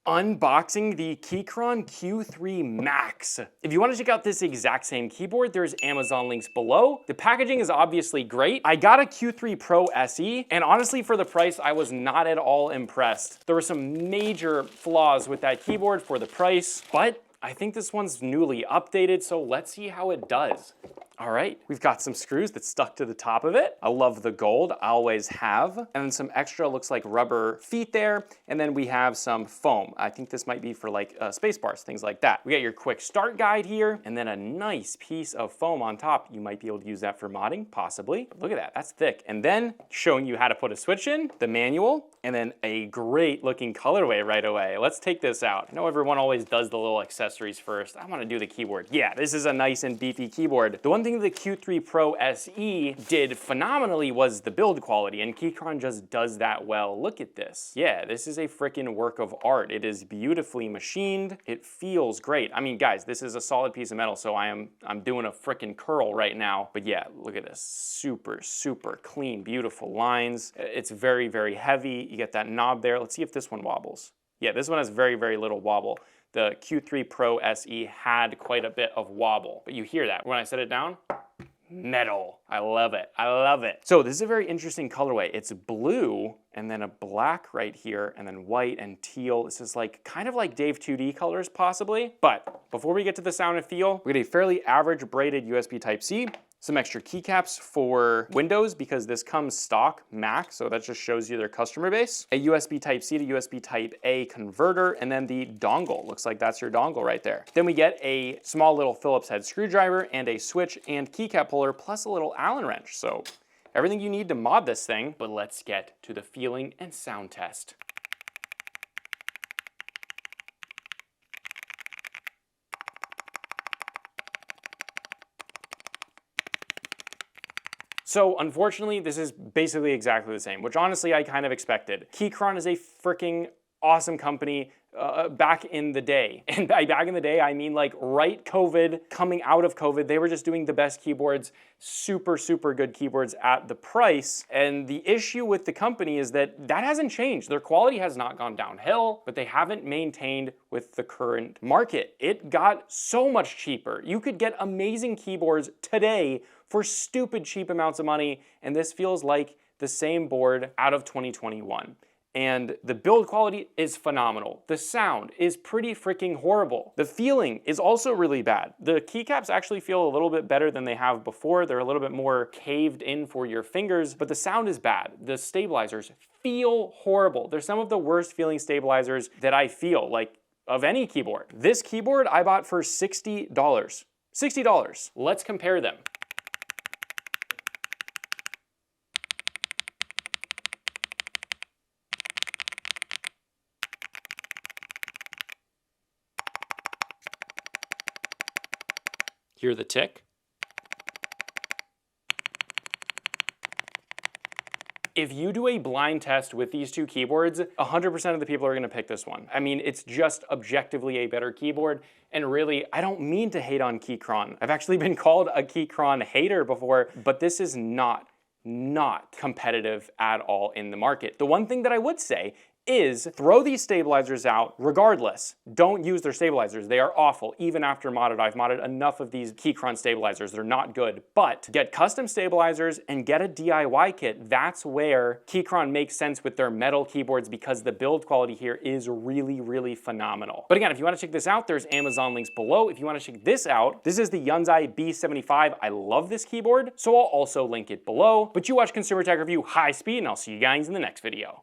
Unboxing the Keychron Q3 Max. If you want to check out this exact same keyboard, there's Amazon links below. The packaging is obviously great. I got a Q3 Pro SE, and honestly for the price, I was not at all impressed. There were some major flaws with that keyboard for the price, but I think this one's newly updated, so let's see how it does. All right, we've got some screws that stuck to the top of it. I love the gold, I always have. And then some extra, looks like rubber feet there. And then we have some foam. I think this might be for like space bars, things like that. We got your quick start guide here, and then a nice piece of foam on top. You might be able to use that for modding, possibly. Look at that, that's thick. And then showing you how to put a switch in, the manual, and then a great looking colorway right away. Let's take this out. I know everyone always does the little accessories first. I wanna do the keyboard. Yeah, this is a nice and beefy keyboard. The one thing the Q3 Pro SE did phenomenally was the build quality, and Keychron just does that well. Look at this. Yeah, this is a freaking work of art. It is beautifully machined. It feels great. I mean, guys, this is a solid piece of metal, so I'm doing a freaking curl right now. But yeah, look at this. Super, super clean, beautiful lines. It's very, very heavy. You get that knob there. Let's see if this one wobbles. Yeah, this one has very, very little wobble. The Q3 Pro SE had quite a bit of wobble, but you hear that. When I set it down, metal. I love it, I love it. So this is a very interesting colorway. It's blue and then a black right here and then white and teal. This is like kind of like Dave 2D colors possibly. But before we get to the sound and feel, we get a fairly average braided USB Type-C, some extra keycaps for Windows because this comes stock Mac, so that just shows you their customer base. A USB Type-C to USB Type-A converter, and then the dongle. Looks like that's your dongle right there. Then we get a small little Phillips head screwdriver and a switch and keycap puller, plus a little Allen wrench. So everything you need to mod this thing, but let's get to the feeling and sound test. So unfortunately, this is basically exactly the same, which honestly I kind of expected. Keychron is a freaking awesome company back in the day. And by back in the day, I mean like right COVID, coming out of COVID, they were just doing the best keyboards, super, super good keyboards at the price. And the issue with the company is that that hasn't changed. Their quality has not gone downhill, but they haven't maintained with the current market. It got so much cheaper. You could get amazing keyboards today for stupid cheap amounts of money, and this feels like the same board out of 2021. And the build quality is phenomenal. The sound is pretty freaking horrible. The feeling is also really bad. The keycaps actually feel a little bit better than they have before. They're a little bit more caved in for your fingers, but the sound is bad. The stabilizers feel horrible. They're some of the worst feeling stabilizers that I feel, like of any keyboard. This keyboard I bought for $60. $60. Let's compare them. Hear the tick? If you do a blind test with these two keyboards, 100% of the people are gonna pick this one. I mean, it's just objectively a better keyboard, and really, I don't mean to hate on Keychron. I've actually been called a Keychron hater before, but this is not competitive at all in the market. The one thing that I would say is throw these stabilizers out regardless. Don't use their stabilizers. They are awful. Even after modded, I've modded enough of these Keychron stabilizers. They're not good. But get custom stabilizers and get a DIY kit. That's where Keychron makes sense with their metal keyboards because the build quality here is really, really phenomenal. But again, if you want to check this out, there's Amazon links below. If you want to check this out, this is the Yunzii B75. I love this keyboard, so I'll also link it below. But you watch Consumer Tech Review High Speed, and I'll see you guys in the next video.